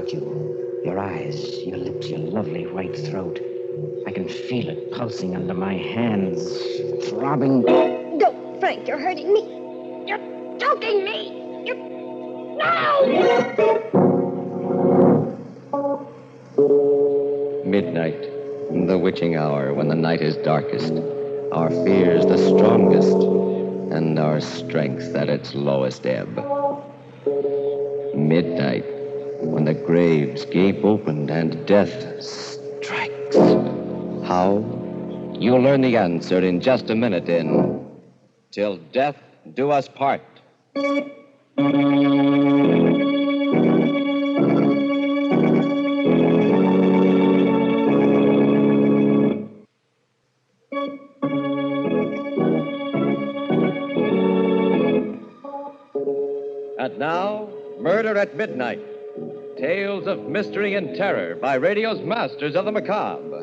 about you. Your eyes, your lips, your lovely white throat. I can feel it pulsing under my hands, throbbing. Don't, Frank, you're hurting me. You're choking me. No! Midnight, the witching hour when the night is darkest, our fears the strongest, and our strength at its lowest ebb. Midnight, when the graves gape open and death strikes. How? You'll learn the answer in just a minute in Till Death Do Us Part. And now, Murder at Midnight. Tales of mystery and terror by radio's masters of the macabre.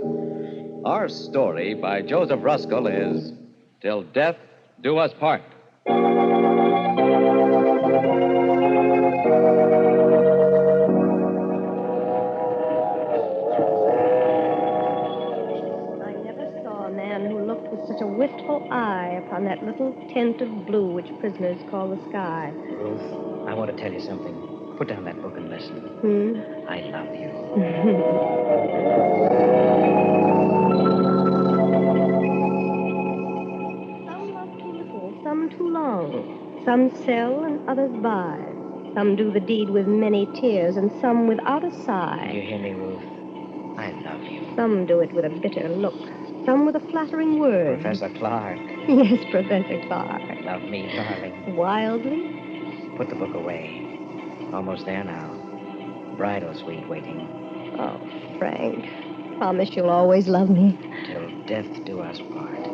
Our story by Joseph Ruskell is Till Death Do Us Part. I never saw a man who looked with such a wistful eye upon that little tint of blue which prisoners call the sky. Ruth, I want to tell you something. Put down that book and listen. I love you. Some love too little, some too long. Some sell and others buy. Some do the deed with many tears, and some without a Do sigh. you hear me, Ruth? I love you. Some do it with a bitter look. Some with a flattering word. Professor Clark. Yes, Professor Clark. Love me, darling. Wildly? Put the book away. Almost there now. Bridal suite waiting. Oh, Frank. Promise you'll always love me. Till death do us part.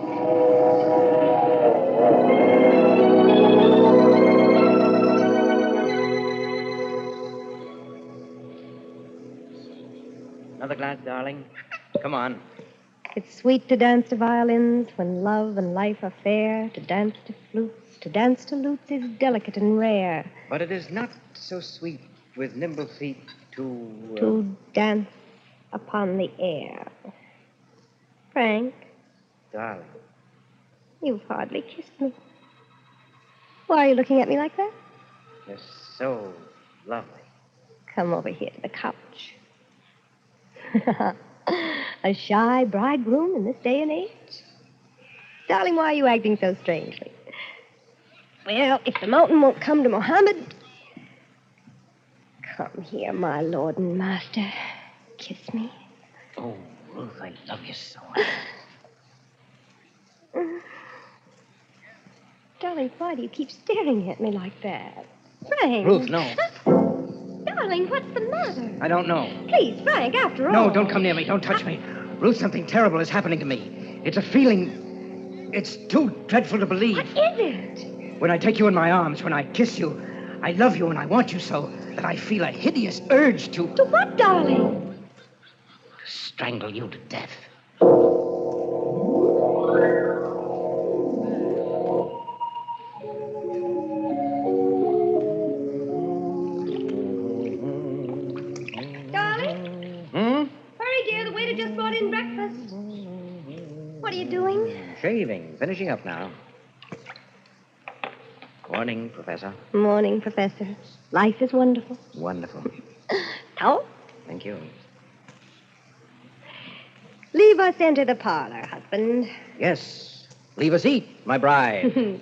Another glass, darling? Come on. It's sweet to dance to violins when love and life are fair. To dance to flutes. To dance to lutes is delicate and rare. But it is not so sweet with nimble feet to... To dance upon the air. Frank, Darling. you've hardly kissed me. Why are you looking at me like that? You're so lovely. Come over here to the couch. A shy bridegroom in this day and age? Darling, why are you acting so strangely? Well, if the mountain won't come to Mohammed... Come here, my lord and master. Kiss me. Oh, Ruth, I love you so much. Darling, why do you keep staring at me like that? Frank! Ruth, no. Darling, what's the matter? I don't know. Please, Frank, after all... No, don't come near me. Don't touch me. Ruth, something terrible is happening to me. It's a feeling... It's too dreadful to believe. What is it? When I take you in my arms, when I kiss you, I love you and I want you so that I feel a hideous urge to... To what, darling? To strangle you to death. Darling? Hurry, dear. The waiter just brought in breakfast. What are you doing? Shaving. Finishing up now. Morning, Professor. Morning, Professor. Life is wonderful. Wonderful. Now, Thank you. leave us enter the parlor, husband. Yes. Leave us eat, my bride.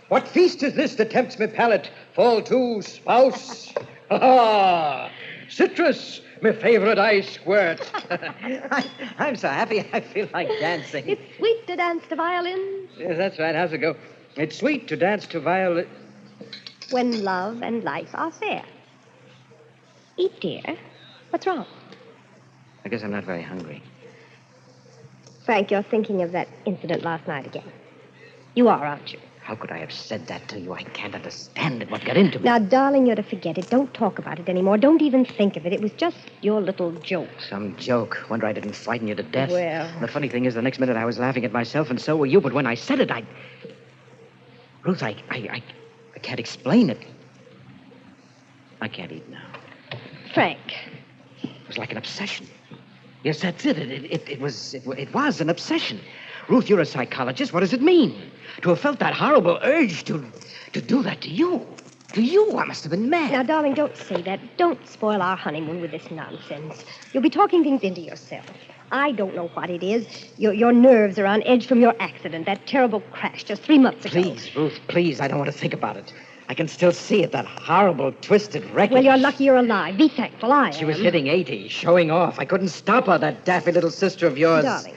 What feast is this that tempts me palate? Fall to, spouse. Citrus, my favorite ice squirt. I'm so happy I feel like dancing. It's sweet to dance to violins Yes, that's right. How's it go? It's sweet to dance to violin. when love and life are fair. Eat, dear. What's wrong? I guess I'm not very hungry. Frank, you're thinking of that incident last night again. You are, aren't you? How could I have said that to you? I can't understand it. What got into me? Now, darling, you're to forget it. Don't talk about it anymore. Don't even think of it. It was just your little joke. Some joke. Wonder I didn't frighten you to death. Well. The funny thing is, the next minute I was laughing at myself, and so were you. But when I said it, Ruth, I can't explain it. I can't eat now. Frank. It was like an obsession. Yes, that's it. It was an obsession. Ruth, you're a psychologist. What does it mean? To have felt that horrible urge to do that to you. To you, I must have been mad. Now, darling, don't say that. Don't spoil our honeymoon with this nonsense. You'll be talking things into yourself. I don't know what it is. Your nerves are on edge from your accident, that terrible crash just 3 months ago. Please, Ruth, please. I don't want to think about it. I can still see it, that horrible, twisted wreckage. Well, you're lucky you're alive. Be thankful I am. She was hitting 80, showing off. I couldn't stop her, that daffy little sister of yours. Darling.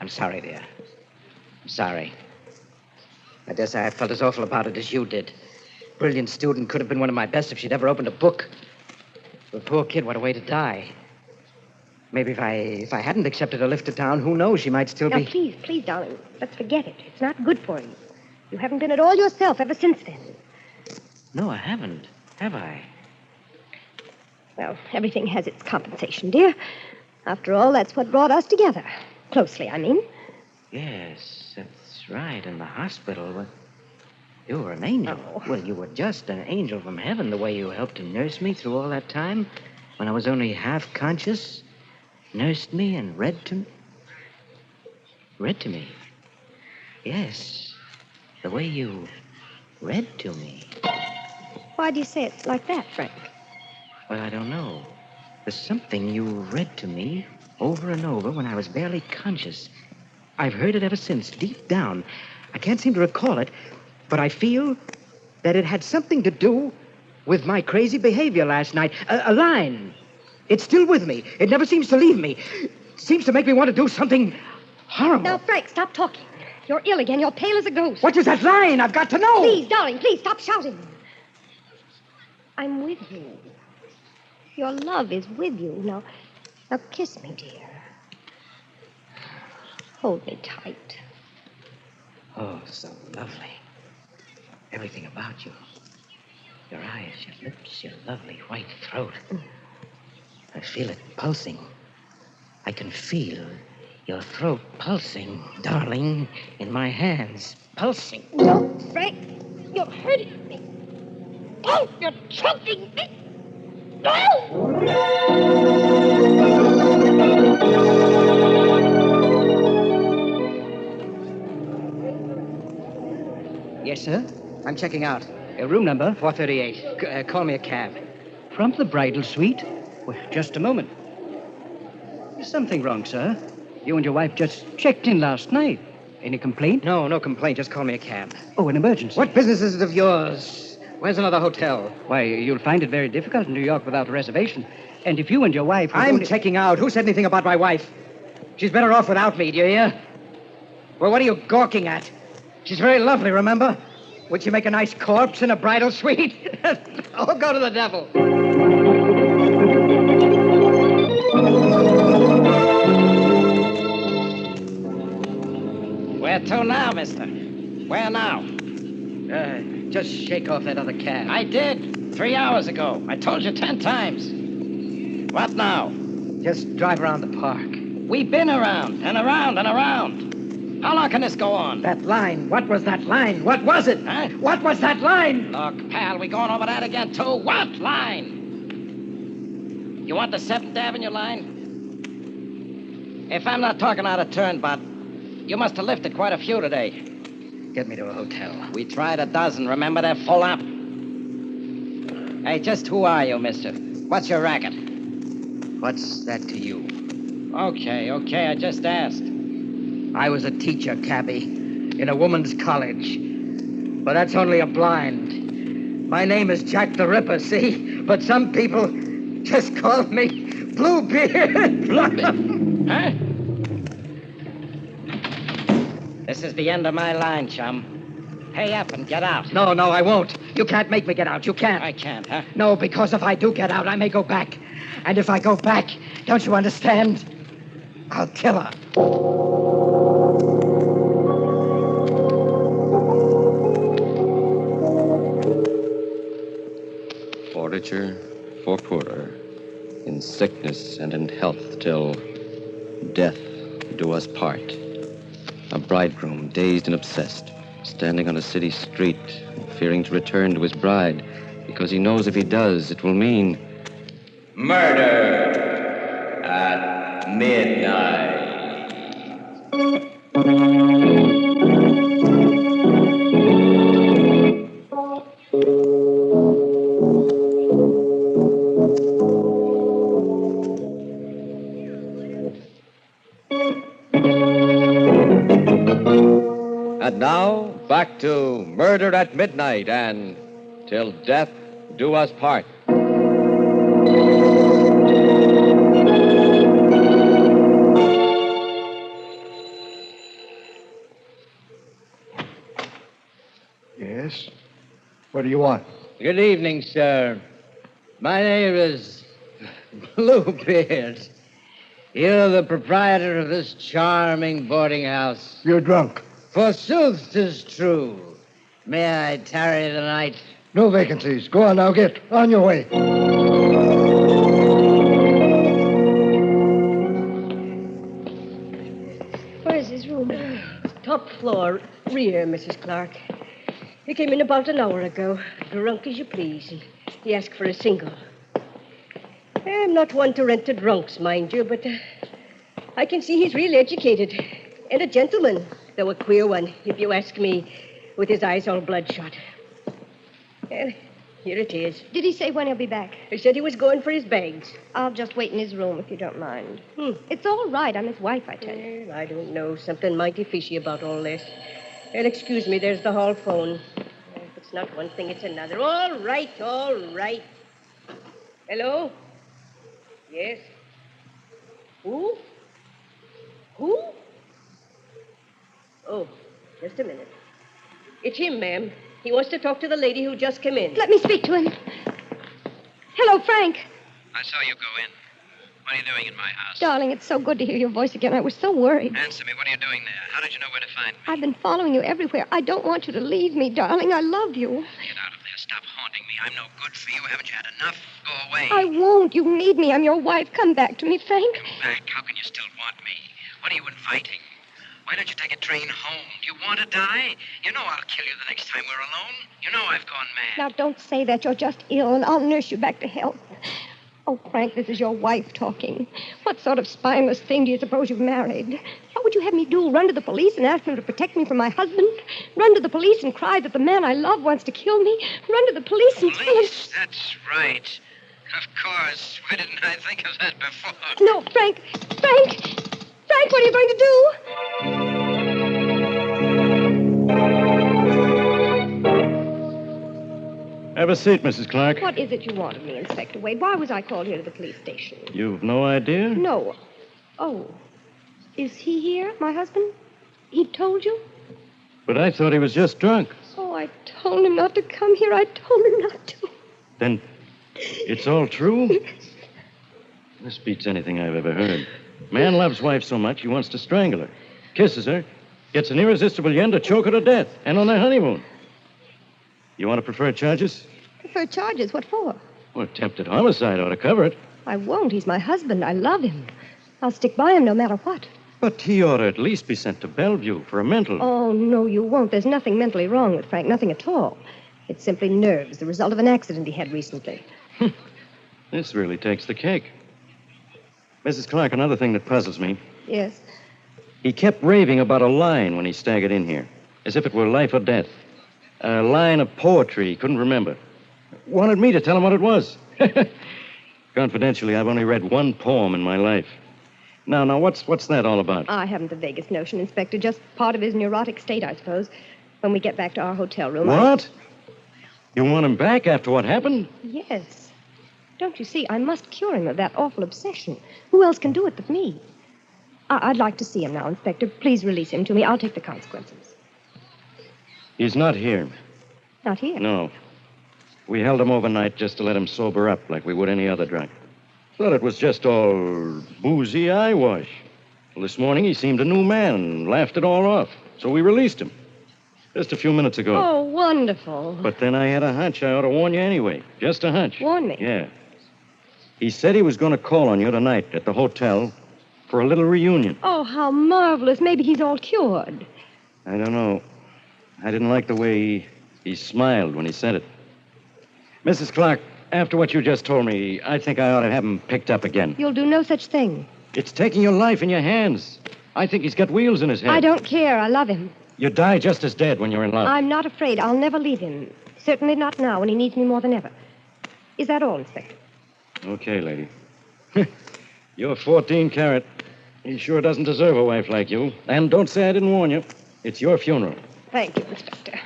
I'm sorry, dear. I'm sorry. I dare say I felt as awful about it as you did. Brilliant student, could have been one of my best if she'd ever opened a book. The poor kid, what a way to die. Maybe if I hadn't accepted a lift to town, who knows, she might still Now, be... please, darling, let's forget it. It's not good for you. You haven't been at all yourself ever since then. No, I haven't. Have I? Well, everything has its compensation, dear. After all, that's what brought us together. Closely, I mean. Yes, that's right. In the hospital. Well, you were an angel. Oh. Well, you were just an angel from heaven, the way you helped to nurse me through all that time. When I was only half conscious, nursed me and read to me. Read to me? Yes. The way you read to me. Why do you say it like that, Frank? Well, I don't know. There's something you read to me over and over when I was barely conscious. I've heard it ever since, deep down. I can't seem to recall it, but I feel that it had something to do with my crazy behavior last night. A line. It's still with me. It never seems to leave me. It seems to make me want to do something horrible. Now, Frank, stop talking. You're ill again. You're pale as a ghost. What is that line? I've got to know. Please, darling, please, stop shouting. I'm with you. Your love is with you. Now kiss me, dear. Hold me tight. Oh, so lovely. Everything about you. Your eyes, your lips, your lovely white throat. I feel it pulsing. I can feel your throat pulsing, darling, in my hands. Pulsing. No, Frank, you're hurting me. Oh, you're choking me. No! Yes, sir. I'm checking out. Room number 438. Call me a cab. From the bridal suite? Well, just a moment. There's something wrong, sir. You and your wife just checked in last night. Any complaint? No complaint. Just call me a cab. Oh, an emergency. What business is it of yours? Where's another hotel? Why, you'll find it very difficult in New York without a reservation. And if you and your wife... I'm checking out. Who said anything about my wife? She's better off without me, do you hear? Well, what are you gawking at? She's very lovely, remember? Would she make a nice corpse in a bridal suite? Oh, go to the devil. Where to now, mister? Where now? Just shake off that other cab. I did. 3 hours ago. I told you 10 times. What now? Just drive around the park. We've been around and around and around. How long can this go on? That line. What was that line? What was it? Huh? What was that line? Look, pal, we going over that again, too? What line? You want the 7th Avenue line? If I'm not talking out of turn, Bud, you must have lifted quite a few today. Get me to a hotel. We tried a dozen. Remember, they're full up. Hey, just who are you, mister? What's your racket? What's that to you? Okay, I just asked. I was a teacher, cabby, in a woman's college. But that's only a blind. My name is Jack the Ripper, see? But some people just call me Bluebeard. Bluebeard? Huh? This is the end of my line, chum. Pay up and get out. No, I won't. You can't make me get out. You can't. I can't, huh? No, because if I do get out, I may go back. And if I go back, don't you understand? I'll kill her. For richer, for poorer, in sickness and in health, till death do us part. A bridegroom, dazed and obsessed, standing on a city street, fearing to return to his bride, Because he knows if he does, it will mean murder at midnight. And now, back to Murder at Midnight and Till Death Do Us Part. Yes? What do you want? Good evening, sir. My name is Bluebeard. You're the proprietor of this charming boarding house. You're drunk. Forsooth, 'tis true. May I tarry the night? No vacancies. Go on now, get on your way. Where's his room? Top floor, rear, Mrs. Clark. He came in about an hour ago, drunk as you please, and he asked for a single. I'm not one to rent to drunks, mind you, but I can see he's real educated. And a gentleman, though a queer one, if you ask me, with his eyes all bloodshot. Well, here it is. Did he say when he'll be back? He said he was going for his bags. I'll just wait in his room if you don't mind. Hmm. It's all right. I'm his wife, I tell you. Well, I don't know. Something mighty fishy about all this. Well, excuse me, there's the hall phone. If it's not one thing, it's another. All right, all right. Hello? Yes? Who? Who? Oh, just a minute. It's him, ma'am. He wants to talk to the lady who just came in. Let me speak to him. Hello, Frank. I saw you go in. What are you doing in my house? Darling, it's so good to hear your voice again. I was so worried. Answer me. What are you doing there? How did you know where to find me? I've been following you everywhere. I don't want you to leave me, darling. I love you. Get out of there. Stop haunting me. I'm no good for you. Haven't you had enough? Go away. I won't. You need me. I'm your wife. Come back to me, Frank. Come back. How can you still want me? What are you inviting? Why don't you take a train home? Do you want to die? You know I'll kill you the next time we're alone. You know I've gone mad. Now, don't say that. You're just ill, and I'll nurse you back to health. Oh, Frank, this is your wife talking. What sort of spineless thing do you suppose you've married? What would you have me do? Run to the police and ask them to protect me from my husband? Run to the police and cry that the man I love wants to kill me? Run to the police and tell them... Police? That's right. Of course. Why didn't I think of that before? No, Frank! Frank! Frank, what are you going to do? Have a seat, Mrs. Clark. What is it you want of me, Inspector Wade? Why was I called here to the police station? You've no idea? No. Oh. Is he here, my husband? He told you? But I thought he was just drunk. Oh, I told him not to come here. I told him not to. Then it's all true? This beats anything I've ever heard. Man loves wife so much he wants to strangle her. Kisses her, gets an irresistible yen to choke her to death, and on their honeymoon. You want to prefer charges? Prefer charges? What for? Well, attempted homicide ought to cover it. I won't. He's my husband. I love him. I'll stick by him no matter what. But he ought to at least be sent to Bellevue for a mental. Oh, no, you won't. There's nothing mentally wrong with Frank. Nothing at all. It's simply nerves, the result of an accident he had recently. This really takes the cake. Mrs. Clark, another thing that puzzles me. Yes? He kept raving about a line when he staggered in here, as if it were life or death. A line of poetry he couldn't remember. Wanted me to tell him what it was. Confidentially, I've only read one poem in my life. Now, what's that all about? I haven't the vaguest notion, Inspector. Just part of his neurotic state, I suppose. When we get back to our hotel room. What? You want him back after what happened? Yes. Don't you see, I must cure him of that awful obsession. Who else can do it but me? I'd like to see him now, Inspector. Please release him to me. I'll take the consequences. He's not here. Not here? No. We held him overnight just to let him sober up like we would any other drunk. Thought it was just all boozy eyewash. Well, this morning he seemed a new man and laughed it all off. So we released him. Just a few minutes ago. Oh, wonderful. But then I had a hunch I ought to warn you anyway. Just a hunch. Warn me? Yeah. He said he was going to call on you tonight at the hotel for a little reunion. Oh, how marvelous. Maybe he's all cured. I don't know. I didn't like the way he smiled when he said it. Mrs. Clark, after what you just told me, I think I ought to have him picked up again. You'll do no such thing. It's taking your life in your hands. I think he's got wheels in his head. I don't care. I love him. You die just as dead when you're in love. I'm not afraid. I'll never leave him. Certainly not now when he needs me more than ever. Is that all, Inspector? Okay, lady. You're 14 carat. He sure doesn't deserve a wife like you. And don't say I didn't warn you. It's your funeral. Thank you, Inspector.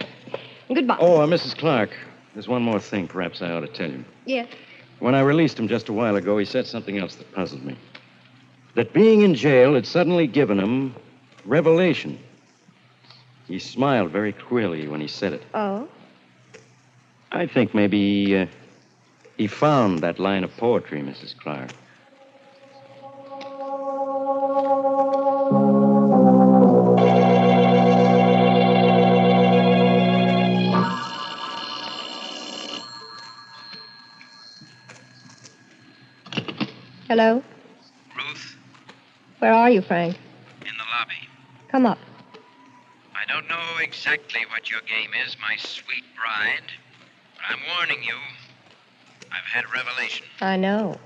Goodbye. Oh, Mrs. Clark, there's one more thing perhaps I ought to tell you. Yes? When I released him just a while ago, he said something else that puzzled me. That being in jail had suddenly given him revelation. He smiled very queerly when he said it. Oh? I think maybe he found that line of poetry, Mrs. Clark. Hello? Ruth, Where are you, Frank? in the lobby. Come up. I don't know exactly what your game is, my sweet bride, but I'm warning you. I've had a revelation. I know.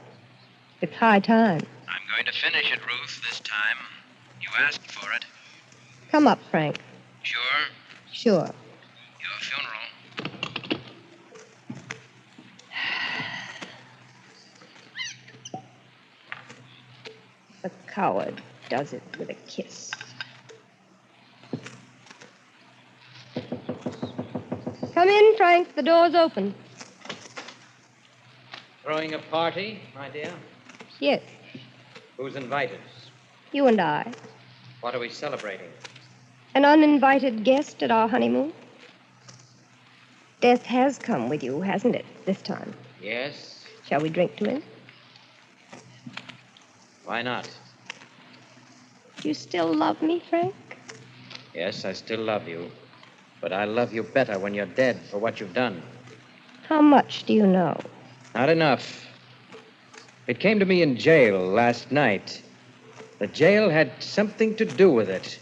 It's high time. I'm going to finish it, Ruth, this time. You asked for it. Come up, Frank. Sure? Sure. Your funeral. The coward does it with a kiss. Come in, Frank. The door's open. Throwing a party, my dear? Yes, Who's invited? you and I. What are we celebrating? An uninvited guest at our honeymoon. Death has come with you, hasn't it, this time? Yes? Shall we drink to him? Why not? Do you still love me, Frank? Yes, I still love you. But I love you better when you're dead for what you've done. How much do you know? Not enough. It came to me in jail last night. The jail had something to do with it.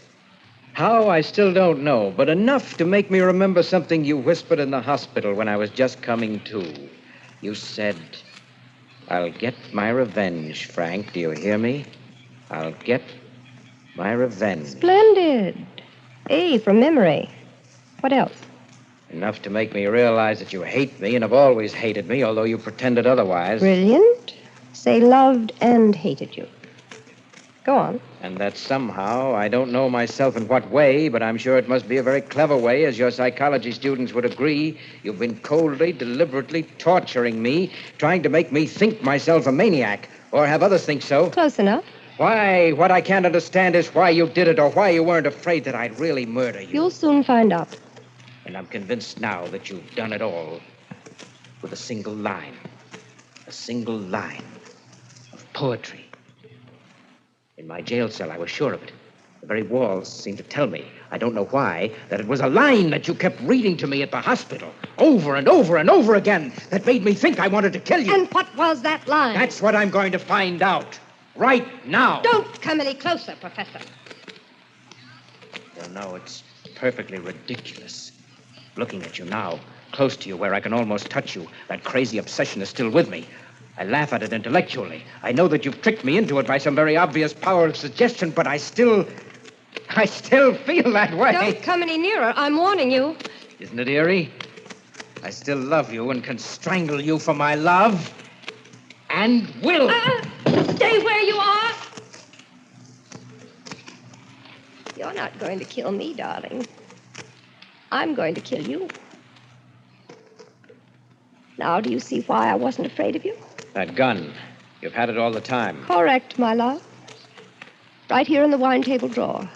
How, I still don't know, but enough to make me remember something you whispered in the hospital when I was just coming to. You said, "I'll get my revenge, Frank. Do you hear me? I'll get my revenge." Splendid. A from memory. What else? Enough to make me realize that you hate me and have always hated me, although you pretended otherwise. Brilliant. Say loved and hated you. Go on. And that somehow, I don't know myself in what way, but I'm sure it must be a very clever way, as your psychology students would agree, you've been coldly, deliberately torturing me, trying to make me think myself a maniac, or have others think so. Close enough. Why? What I can't understand is why you did it, or why you weren't afraid that I'd really murder you. You'll soon find out. And I'm convinced now that you've done it all with a single line. A single line of poetry. In my jail cell, I was sure of it. The very walls seemed to tell me, I don't know why, that it was a line that you kept reading to me at the hospital, over and over and over again, that made me think I wanted to kill you. And what was that line? That's what I'm going to find out. Right now. Don't come any closer, Professor. You know, it's perfectly ridiculous. Looking at you now, close to you where I can almost touch you, that crazy obsession is still with me. I laugh at it intellectually. I know that you've tricked me into it by some very obvious power of suggestion, but I still feel that way. Don't come any nearer. I'm warning you. Isn't it eerie? I still love you and can strangle you for my love. And will. Stay where you are. You're not going to kill me, darling. I'm going to kill you. Now, do you see why I wasn't afraid of you? That gun. You've had it all the time. Correct, my love. Right here in the wine table drawer.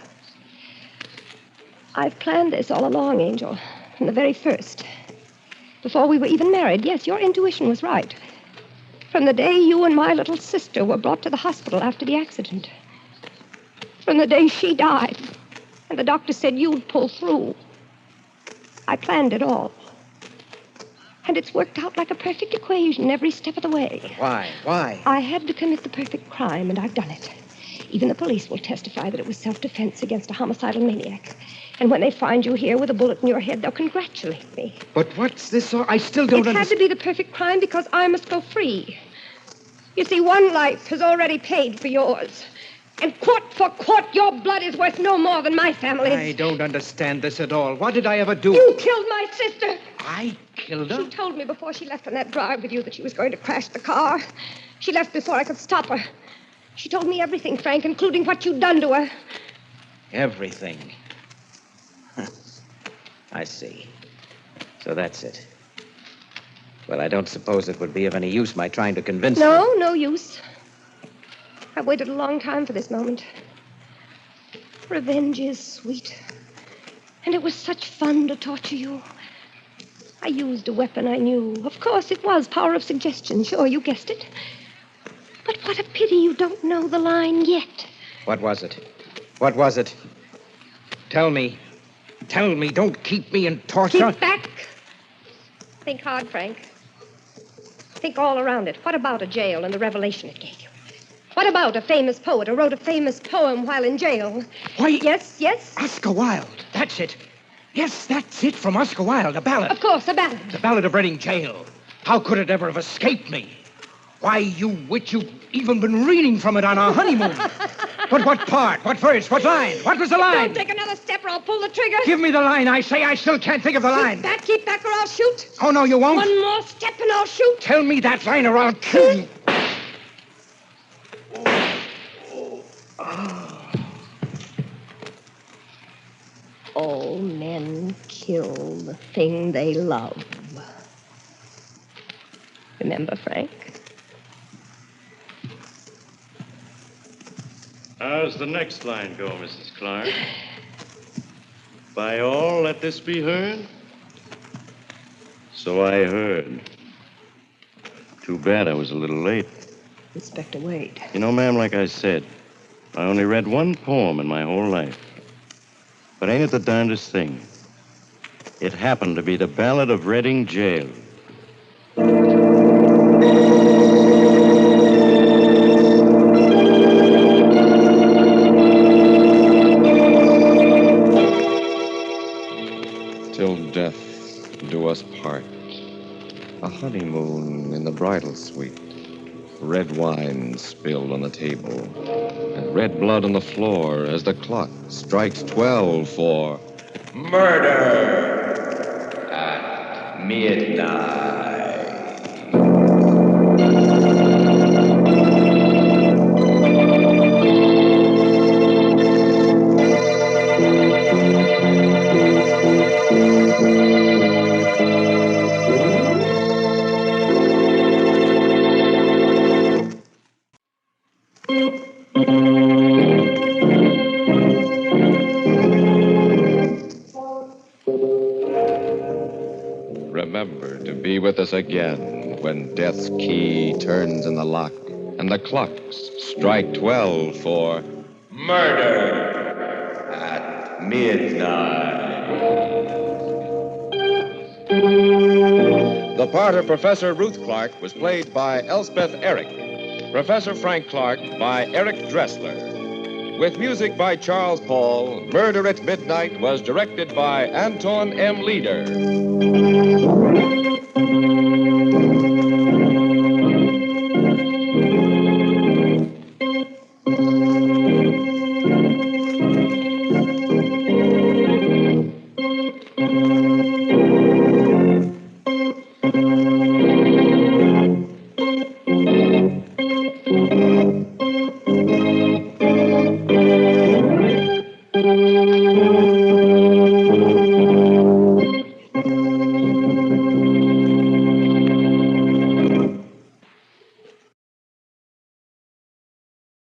I've planned this all along, Angel, from the very first. Before we were even married. Yes, your intuition was right. From the day you and my little sister were brought to the hospital after the accident. From the day she died, and the doctor said you'd pull through. I planned it all. And it's worked out like a perfect equation every step of the way. Why? Why? I had to commit the perfect crime, and I've done it. Even the police will testify that it was self-defense against a homicidal maniac. And when they find you here with a bullet in your head, they'll congratulate me. But what's this all? I still don't It had to be the perfect crime because I must go free. You see, one life has already paid for yours. And quart for quart, your blood is worth no more than my family's. I don't understand this at all. What did I ever do? You killed my sister. I killed her? She told me before she left on that drive with you that she was going to crash the car. She left before I could stop her. She told me everything, Frank, including what you'd done to her. Everything. I see. So that's it. Well, I don't suppose it would be of any use my trying to convince you. No use. I've waited a long time for this moment. Revenge is sweet. And it was such fun to torture you. I used a weapon I knew. Of course, it was power of suggestion. Sure, you guessed it. But what a pity you don't know the line yet. What was it? What was it? Tell me. Tell me. Don't keep me in torture. Keep back. Think hard, Frank. Think all around it. What about a jail and the revelation it gave you? What about a famous poet who wrote a famous poem while in jail? Why? Yes? Oscar Wilde. That's it. Yes, that's it from Oscar Wilde, a ballad. Of course, a ballad. The Ballad of Reading Jail. How could it ever have escaped me? Why, you witch, you've even been reading from it on our honeymoon. But what part? What verse? What line? What was the line? Don't take another step or I'll pull the trigger. Give me the line, I say. I still can't think of the line. Keep back or I'll shoot. Oh, no, you won't. One more step and I'll shoot. Tell me that line or I'll kill you. All men kill the thing they love. Remember, Frank? How's the next line go, Mrs. Clark? By all, let this be heard? So I heard. Too bad I was a little late. Inspector Wade. You know, ma'am, like I said, I only read one poem in my whole life. But ain't it the darndest thing? It happened to be the Ballad of Reading Jail. Till death do us part. A honeymoon in the bridal suite. Red wine spilled on the table. And red blood on the floor as the clock strikes 12 for murder at midnight. Remember to be with us again when death's key turns in the lock and the clocks strike 12 for murder at midnight. The part of Professor Ruth Clark was played by Elspeth Eric. Professor Frank Clark by Eric Dressler. With music by Charles Paul, Murder at Midnight was directed by Anton M. Leader.